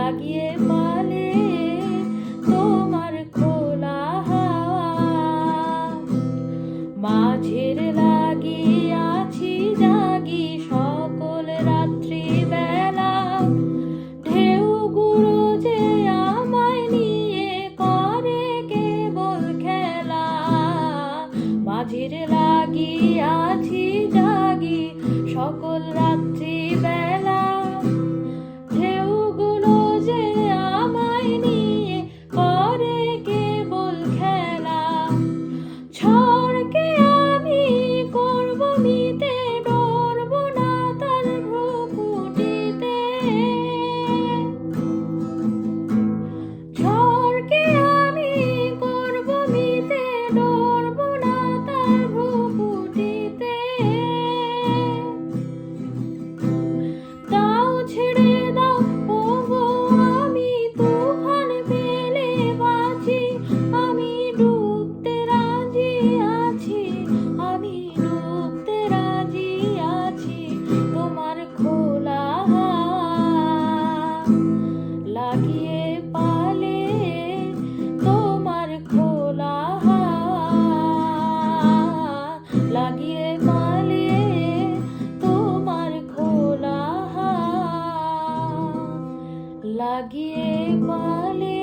লাগিয়ে পালে তোমার খোলা হাওয়া, মাঝের লাগিয়াছি জাগি সকল রাত্রি বেলা, ঢেউগুলো যে আমায় নিয়ে করে কেবল খেলা, মাঝের লাগিয়াছি জাগি সকল রাত্রি বেলা, ঢেউগুলো যে আমায় নিয়ে করে কেবল খেলা, ঝড়কে আমি করব মিতে ডরব না তার ভ্রুকুটিতে, ঝড়কে আমি করব মিতে ডরব না তার ভ্রুকুটিতে, দাও ছেড়ে দাও ওগো আমি তুফান পেলে বাঁচি, আমি ডুবতে রাজি আছি, আমি ডুবতে রাজি আছি, তোমার খোলা লাগিয়ে পালে তোমার খোলা লাগিয়ে পালে তোমার খোলা লাগিয়ে পালে।